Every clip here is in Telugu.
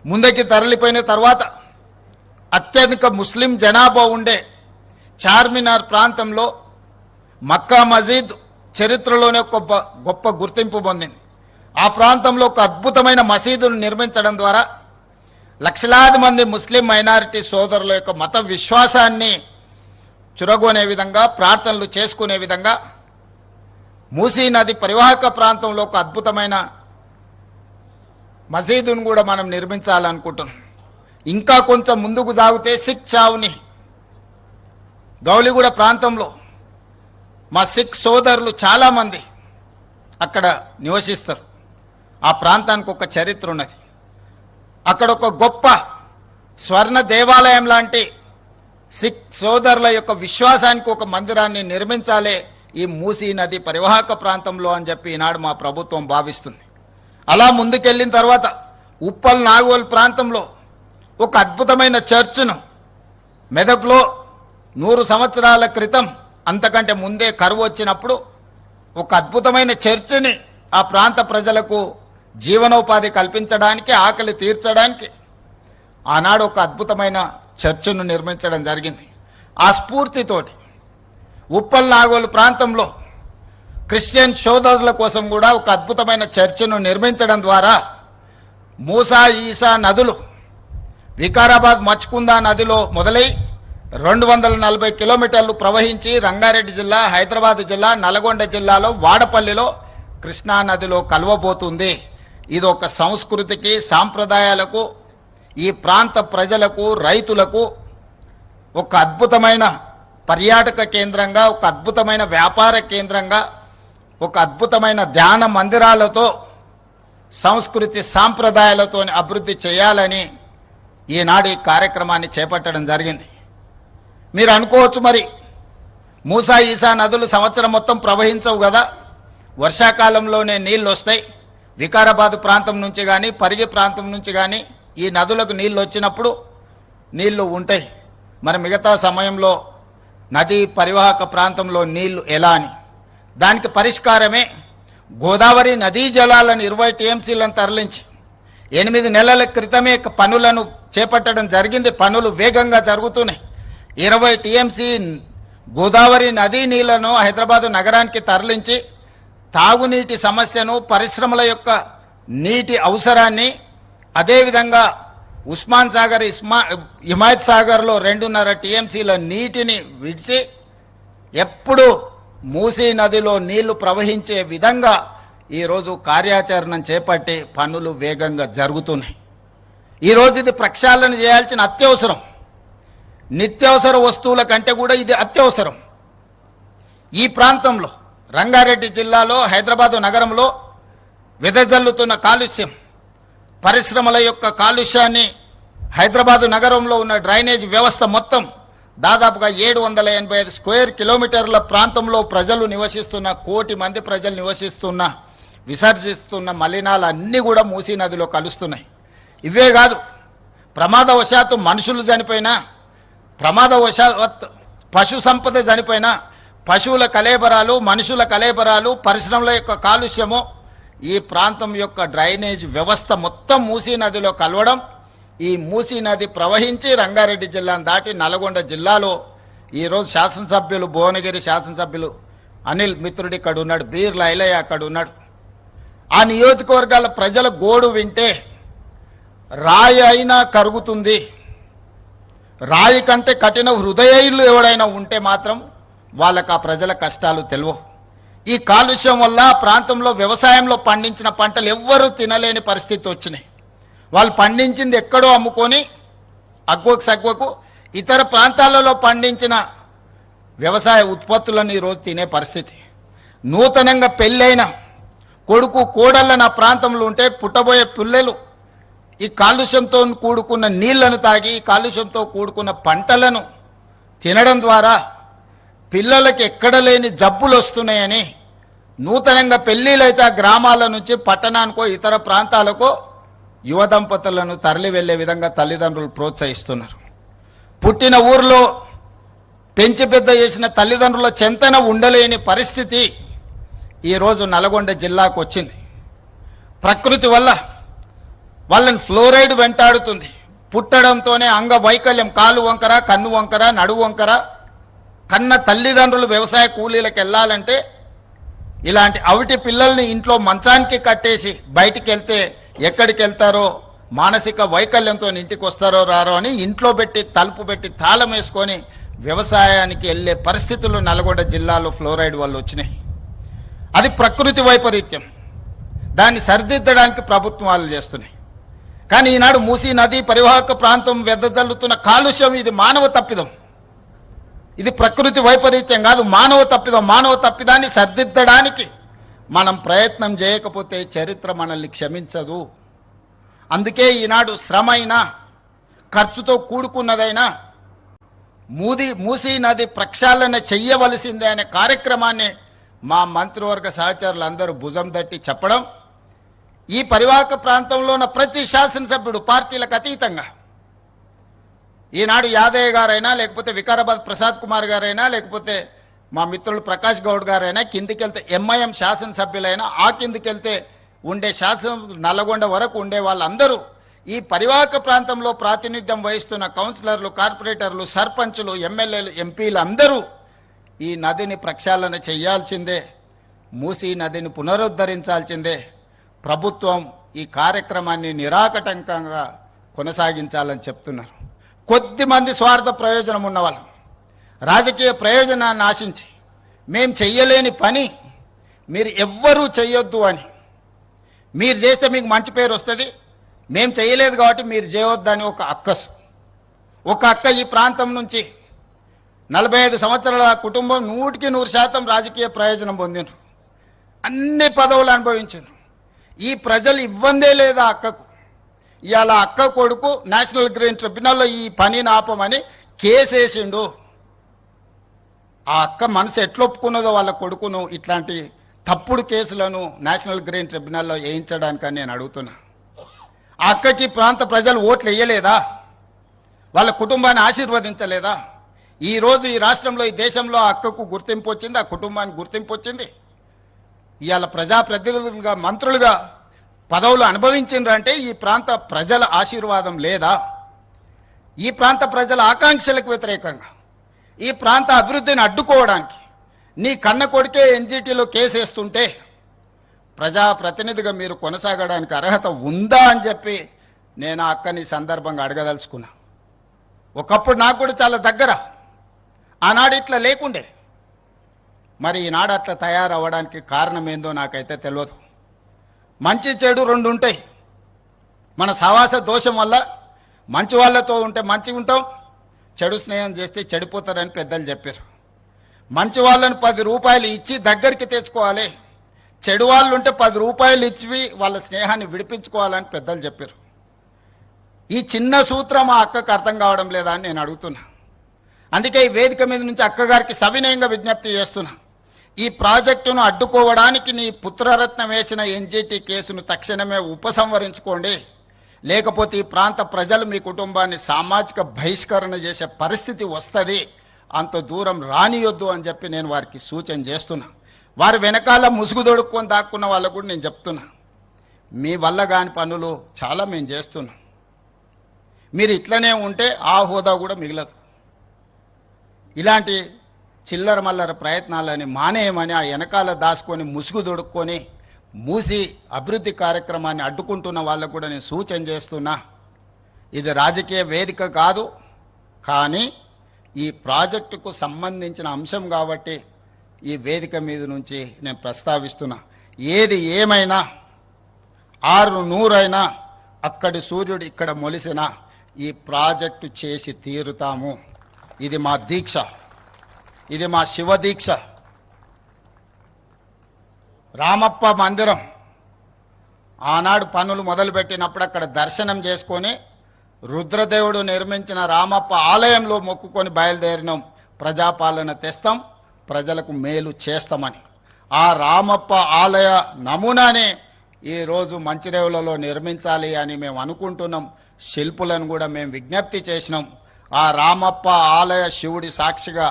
ముందుకి తరలిపోయిన తర్వాత అత్యధిక ముస్లిం జనాభా ఉండే చార్మినార్ ప్రాంతంలో మక్కా మసీద్ చరిత్రలోనే ఒక గొప్ప గుర్తింపు పొందింది. ఆ ప్రాంతంలో ఒక అద్భుతమైన మసీదును నిర్మించడం ద్వారా లక్షలాది మంది ముస్లిం మైనారిటీ సోదరుల యొక్క మత విశ్వాసాన్ని చురగొనే విధంగా, ప్రార్థనలు చేసుకునే విధంగా మూసీ నది పరివాహక ప్రాంతంలో ఒక అద్భుతమైన మసీదును కూడా మనం నిర్మించాలనుకుంటున్నాం. ఇంకా కొంచెం ముందుకు సాగితే సిక్ చావుని గౌలిగూడ ప్రాంతంలో మా సిక్ సోదరులు చాలామంది అక్కడ నివసిస్తారు. ఆ ప్రాంతానికి ఒక చరిత్ర ఉన్నది. అక్కడ ఒక గొప్ప స్వర్ణ దేవాలయం లాంటి సిక్ సోదరుల యొక్క విశ్వాసానికి ఒక మందిరాన్ని నిర్మించాలి ఈ మూసీ నది పరివాహక ప్రాంతంలో అని చెప్పి ఈనాడు మా ప్రభుత్వం భావిస్తుంది. అలా ముందుకెళ్ళిన తర్వాత ఉప్పల్ నాగోల్ ప్రాంతంలో ఒక అద్భుతమైన చర్చ్ను మెదక్లో 100 సంవత్సరాల క్రితం అంతకంటే ముందే కరువు వచ్చినప్పుడు ఒక అద్భుతమైన చర్చిని ఆ ప్రాంత ప్రజలకు జీవనోపాధి కల్పించడానికి, ఆకలి తీర్చడానికి ఆనాడు ఒక అద్భుతమైన చర్చ్ను నిర్మించడం జరిగింది. ఆ స్ఫూర్తితోటి ఉప్పల్ నాగోలు ప్రాంతంలో క్రిస్టియన్ సోదరుల కోసం కూడా ఒక అద్భుతమైన చర్చ్ను నిర్మించడం ద్వారా మూసా ఈసా నదులు వికారాబాద్ మచ్కుందా నదిలో మొదలై 240 కిలోమీటర్లు ప్రవహించి రంగారెడ్డి జిల్లా, హైదరాబాద్ జిల్లా, నల్గొండ జిల్లాలో వాడపల్లిలో కృష్ణా నదిలో కలవబోతుంది. ఇది ఒక సంస్కృతికి, సాంప్రదాయాలకు, ఈ ప్రాంత ప్రజలకు, రైతులకు ఒక అద్భుతమైన పర్యాటక కేంద్రంగా, ఒక అద్భుతమైన వ్యాపార కేంద్రంగా, ఒక అద్భుతమైన ధ్యాన మందిరాలతో, సంస్కృతి సాంప్రదాయాలతో అభివృద్ధి చేయాలని ఈనాడు ఈ కార్యక్రమాన్ని చేపట్టడం జరిగింది. మీరు అనుకోవచ్చు, మరి మూసా ఈసా నదులు సంవత్సరం మొత్తం ప్రవహించవు కదా, వర్షాకాలంలోనే నీళ్ళు వస్తాయి. వికారాబాద్ ప్రాంతం నుంచి కానీ, పరిగి ప్రాంతం నుంచి కానీ ఈ నదులకు నీళ్ళు వచ్చినప్పుడు నీళ్లు ఉంటాయి. మరి మిగతా సమయంలో నదీ పరివాహక ప్రాంతంలో నీళ్లు ఎలా అని, దానికి పరిష్కారమే గోదావరి నదీ జలాలను 20 టీఎంసీలను తరలించి 8 నెలల క్రితమే పనులను చేపట్టడం జరిగింది. పనులు వేగంగా జరుగుతున్నాయి. 20 టీఎంసీ గోదావరి నదీ నీళ్లను హైదరాబాదు నగరానికి తరలించి తాగునీటి సమస్యను, పరిశ్రమల యొక్క నీటి అవసరాన్ని, అదేవిధంగా ఉస్మాన్ సాగర్, హిమాయత్ సాగర్లో 2.5 టీఎంసీల నీటిని విడిచి ఎప్పుడు మూసీ నదిలో నీళ్లు ప్రవహించే విధంగా ఈరోజు కార్యాచరణ చేపట్టి పనులు వేగంగా జరుగుతున్నాయి. ఈరోజు ఇది ప్రక్షాళన చేయాల్సిన అత్యవసరం. నిత్యావసర వస్తువుల కంటే కూడా ఇది అత్యవసరం. ఈ ప్రాంతంలో రంగారెడ్డి జిల్లాలో, హైదరాబాదు నగరంలో వెదజల్లుతున్న కాలుష్యం, పరిశ్రమల యొక్క కాలుష్యాన్ని, హైదరాబాదు నగరంలో ఉన్న డ్రైనేజ్ వ్యవస్థ మొత్తం దాదాపుగా 785 స్క్వేర్ కిలోమీటర్ల ప్రాంతంలో ప్రజలు నివసిస్తున్న, 1 కోటి మంది ప్రజలు నివసిస్తున్న, విసర్జిస్తున్న మలినాలు అన్నీ కూడా మూసీ నదిలో కలుస్తున్నాయి. ఇవే కాదు, ప్రమాదవశాత్తు మనుషులు చనిపోయినా, ప్రమాదవశాత్తు పశు సంపద చనిపోయినా, పశువుల కలేబరాలు, మనుషుల కలేబరాలు, పరిశ్రమల యొక్క కాలుష్యము, ఈ ప్రాంతం యొక్క డ్రైనేజ్ వ్యవస్థ మొత్తం మూసీ నదిలో కలవడం, ఈ మూసీ నది ప్రవహించి రంగారెడ్డి జిల్లాను దాటి నల్గొండ జిల్లాలో ఈరోజు శాసనసభ్యులు, భువనగిరి శాసనసభ్యులు అనిల్ మిత్రుడు ఇక్కడ ఉన్నాడు, బీర్ల ఐలయ్య అక్కడ ఉన్నాడు. ఆ నియోజకవర్గాల ప్రజల గోడు వింటే రాయి అయినా కరుగుతుంది. రాయి కంటే కఠిన హృదయులు ఎవడైనా ఉంటే మాత్రం వాళ్ళకు ఆ ప్రజల కష్టాలు తెలియవు. ఈ కాలుష్యం వల్ల ప్రాంతంలో వ్యవసాయంలో పండించిన పంటలు ఎవ్వరూ తినలేని పరిస్థితి వచ్చినాయి. వాళ్ళు పండించింది ఎక్కడో అమ్ముకొని అగ్వకు సగ్వకు ఇతర ప్రాంతాలలో పండించిన వ్యవసాయ ఉత్పత్తులను ఈరోజు తినే పరిస్థితి. నూతనంగా పెళ్ళైన కొడుకు, కోడళ్ళ నా ప్రాంతంలో ఉంటే పుట్టబోయే పిల్లలు ఈ కాలుష్యంతో కూడుకున్న నీళ్లను తాగి, ఈ కాలుష్యంతో కూడుకున్న పంటలను తినడం ద్వారా పిల్లలకి ఎక్కడ లేని జబ్బులు వస్తున్నాయని నూతనంగా పెళ్ళిళ్ళైతే ఆ గ్రామాల నుంచి పట్టణానికో ఇతర ప్రాంతాలకో యువ దంపతులను తరలి వెళ్లే విధంగా తల్లిదండ్రులు ప్రోత్సహిస్తున్నారు. పుట్టిన ఊర్లో పెంచి పెద్ద చేసిన తల్లిదండ్రుల చెంతన ఉండలేని పరిస్థితి ఈరోజు నల్గొండ జిల్లాకు వచ్చింది. ప్రకృతి వల్ల వాళ్ళని ఫ్లోరైడ్ వెంటాడుతుంది. పుట్టడంతోనే అంగవైకల్యం, కాలు వంకర, కన్ను వంకర, నడువు వంకర. కన్న తల్లిదండ్రులు వ్యవసాయ కూలీలకు వెళ్ళాలంటే ఇలాంటి అవిటి పిల్లల్ని ఇంట్లో మంచానికి కట్టేసి బయటికి వెళ్తే ఎక్కడికి వెళ్తారో, మానసిక వైకల్యంతో ఇంటికి వస్తారో రారో అని ఇంట్లో పెట్టి తలుపు పెట్టి తాళం వేసుకొని వ్యవసాయానికి వెళ్ళే పరిస్థితులు నల్గొండ జిల్లాలో ఫ్లోరైడ్ వల్ల వచ్చినాయి. అది ప్రకృతి వైపరీత్యం. దాన్ని సరిదిద్దడానికి ప్రభుత్వాలు చేస్తున్నాయి. కానీ ఈనాడు మూసీ నది పరివాహక ప్రాంతం వెదజల్లుతున్న కాలుష్యం ఇది మానవ తప్పిదం. ఇది ప్రకృతి వైపరీత్యం కాదు, మానవ తప్పిదం. మానవ తప్పిదాన్ని సరిదిద్దడానికి మనం ప్రయత్నం చేయకపోతే చరిత్ర మనల్ని క్షమించదు. అందుకే ఈనాడు శ్రమ అయినా, ఖర్చుతో కూడుకున్నదైనా మూసీ నది ప్రక్షాళన చెయ్యవలసిందే అనే కార్యక్రమాన్ని మా మంత్రివర్గ సహచరులందరూ భుజం తట్టి చెప్పడం, ఈ పరివాహక ప్రాంతంలో ఉన్న ప్రతి శాసనసభ్యుడు పార్టీలకు అతీతంగా, ఈనాడు యాదయ్య గారైనా, లేకపోతే వికారాబాద్ ప్రసాద్ కుమార్ గారైనా, లేకపోతే మా మిత్రులు ప్రకాష్ గౌడ్ గారైనా, కిందికెళ్తే ఎంఐఎం శాసనసభ్యులైనా, ఆ కిందికెళ్తే ఉండే నల్లగొండ వరకు ఉండే వాళ్ళందరూ ఈ పరివాహక ప్రాంతంలో ప్రాతినిధ్యం వహిస్తున్న కౌన్సిలర్లు, కార్పొరేటర్లు, సర్పంచులు, ఎమ్మెల్యేలు, ఎంపీలు అందరూ ఈ నదిని ప్రక్షాళన చేయాల్సిందే, మూసీ నదిని పునరుద్ధరించాల్సిందే. ప్రభుత్వం ఈ కార్యక్రమాన్ని నిరాకటంకంగా కొనసాగించాలని చెప్తున్నారు. కొద్దిమంది స్వార్థ ప్రయోజనం ఉన్నవాళ్ళు రాజకీయ ప్రయోజనాన్ని ఆశించి మేం చెయ్యలేని పని మీరు ఎవ్వరూ చెయ్యొద్దు అని, మీరు చేస్తే మీకు మంచి పేరు వస్తుంది, మేం చేయలేదు కాబట్టి మీరు చేయొద్దని ఒక అక్క ఈ ప్రాంతం నుంచి 45 సంవత్సరాల కుటుంబం 100% రాజకీయ ప్రయోజనం పొందినారు, అన్ని పదవులు అనుభవించారు. ఈ ప్రజలు ఇవ్వందే లేదా అక్కకు. ఇవాళ అక్క కొడుకు నేషనల్ గ్రీన్ ట్రిబ్యునల్లో ఈ పనిని ఆపమని కేసేసిండు. ఆ అక్క మనసు ఎట్లొప్పుకున్నదో వాళ్ళ కొడుకును ఇట్లాంటి తప్పుడు కేసులను నేషనల్ గ్రీన్ ట్రిబ్యునల్లో వేయించడానికని నేను అడుగుతున్నా. ఆ అక్కకి ప్రాంత ప్రజలు ఓట్లు వేయలేదా? వాళ్ళ కుటుంబాన్ని ఆశీర్వదించలేదా? ఈరోజు ఈ రాష్ట్రంలో, ఈ దేశంలో ఆ అక్కకు గుర్తింపు వచ్చింది, ఆ కుటుంబానికి గుర్తింపు వచ్చింది. ఇవాళ ప్రజాప్రతినిధులుగా, మంత్రులుగా పదవులు అనుభవించిండ్రంటే ఈ ప్రాంత ప్రజల ఆశీర్వాదం లేదా? ఈ ప్రాంత ప్రజల ఆకాంక్షలకు వ్యతిరేకంగా, ఈ ప్రాంత అభివృద్ధిని అడ్డుకోవడానికి నీ కన్న కొడుకే ఎన్జిటిలో కేసేస్తుంటే ప్రజాప్రతినిధిగా మీరు కొనసాగడానికి అర్హత ఉందా అని చెప్పి నేను ఆ అక్కని సందర్భంగా అడగదలుచుకున్నా. ఒకప్పుడు నాకు కూడా చాలా దగ్గర, ఆనాడు ఇట్లా లేకుండే. మరి ఈనాడు అట్లా తయారవ్వడానికి కారణం ఏందో నాకైతే తెలియదు. మంచి చెడు రెండు ఉంటాయి. మన సహవాస దోషం వల్ల మంచి వాళ్ళతో ఉంటే మంచిగా ఉంటాం, చెడు స్నేహం చేస్తే చెడిపోతారని పెద్దలు చెప్పారు. మంచి వాళ్ళని 10 రూపాయలు ఇచ్చి దగ్గరికి తెచ్చుకోవాలి, చెడు వాళ్ళు ఉంటే 10 రూపాయలు ఇచ్చి వాళ్ళ స్నేహాన్ని విడిపించుకోవాలని పెద్దలు చెప్పారు. ఈ చిన్న సూత్రం ఆ అక్కకు అర్థం కావడం లేదా అని నేను అడుగుతున్నా. అందుకే ఈ వేదిక మీద నుంచి అక్కగారికి సవినయంగా విజ్ఞప్తి చేస్తున్నా. ఈ ప్రాజెక్టును అడ్డుకోవడానికి నీ పుత్రరత్నం వేసిన ఎన్జిటి కేసును తక్షణమే ఉపసంహరించుకోండి, లేకపోతే ఈ ప్రాంత ప్రజలు మీ కుటుంబాన్ని సామాజిక బహిష్కరణ చేసే పరిస్థితి వస్తుంది, అంత దూరం రానియొద్దు అని చెప్పి నేను వారికి సూచన చేస్తున్నా. వారి వెనకాల ముసుగు దొడుక్కొని దాక్కున్న వాళ్ళకు కూడా నేను చెప్తున్నా, మీ వల్ల కాని పనులు చాలా మేము చేస్తున్నాం. మీరు ఇట్లనే ఉంటే ఆ హోదా కూడా మిగలదు. ఇలాంటి చిల్లర మల్లర ప్రయత్నాలని మానేయమని ఆ వెనకాల దాచుకొని ముసుగు దొడుక్కొని మూసి అభివృద్ధి కార్యక్రమాన్ని అడ్డుకుంటున్న వాళ్ళకు కూడా నేను సూచన చేస్తున్నా. ఇది రాజకీయ వేదిక కాదు, కానీ ఈ ప్రాజెక్టుకు సంబంధించిన అంశం కాబట్టి ఈ వేదిక మీద నుంచి నేను ప్రస్తావిస్తున్నా. ఏది ఏమైనా 600 అయినా అక్కడి సూర్యుడు ఇక్కడ మొలిసిన ఈ ప్రాజెక్టు చేసి తీరుతాము. ఇది మా దీక్ష, ఇది మా శివ దీక్ష. రామప్ప మందిరం ఆనాడు పనులు మొదలుపెట్టినప్పుడు అక్కడ దర్శనం చేసుకొని రుద్రదేవుడు నిర్మించిన రామప్ప ఆలయంలో మొక్కుకొని బయలుదేరినాం. ప్రజాపాలన తెస్తాం, ప్రజలకు మేలు చేస్తామని. ఆ రామప్ప ఆలయ నమూనానే ఈరోజు మంచిరేవులలో నిర్మించాలి అని మేము అనుకుంటున్నాం. శిల్పులను కూడా మేము విజ్ఞప్తి చేసినాం. ఆ రామప్ప ఆలయ శివుడి సాక్షిగా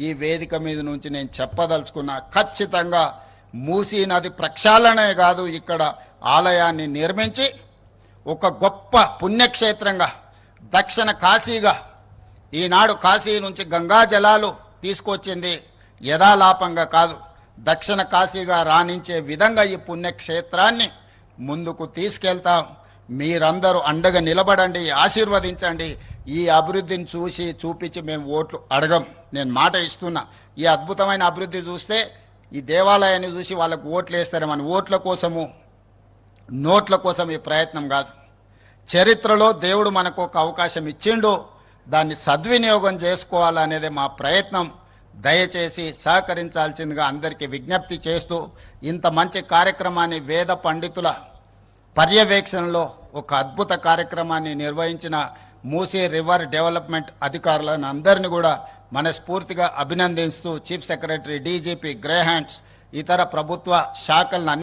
ఈ వేదిక మీద నుంచి నేను చెప్పదలుచుకున్నా, ఖచ్చితంగా మూసీ నది ప్రక్షాళనే కాదు, ఇక్కడ ఆలయాన్ని నిర్మించి ఒక గొప్ప పుణ్యక్షేత్రంగా, దక్షిణ కాశీగా, ఈనాడు కాశీ నుంచి గంగా జలాలు తీసుకొచ్చింది యథాలాపంగా కాదు, దక్షిణ కాశీగా రాణించే విధంగా ఈ పుణ్యక్షేత్రాన్ని ముందుకు తీసుకెళ్తాం. మీరందరూ అండగా నిలబడండి, ఆశీర్వదించండి. ఈ అభివృద్ధిని చూసి చూపించి మేము ఓట్లు అడగం. నేను మాట ఇస్తున్నా, ఈ అద్భుతమైన అభివృద్ధి చూస్తే ఈ దేవాలయాన్ని చూసి వాళ్ళకు ఓట్లు వేస్తారేమని, ఓట్ల కోసము నోట్ల కోసం ఈ ప్రయత్నం కాదు. చరిత్రలో దేవుడు మనకు ఒక అవకాశం ఇచ్చిండు, దాన్ని సద్వినియోగం చేసుకోవాలనేదే మా ప్రయత్నం. దయచేసి సహకరించాల్సిందిగా అందరికీ విజ్ఞప్తి చేస్తూ, ఇంత మంచి కార్యక్రమాన్ని వేద పండితుల పర్యవేక్షణలో ఒక అద్భుత కార్యక్రమాన్ని నిర్వహించిన మూసీ రివర్ డెవలప్మెంట్ అధికారులను అందరినీ కూడా మనస్ఫూర్తిగా అభినందిస్తూ chief secretary, DGP, grey hands, ఇతర ప్రభుత్వ శాఖలను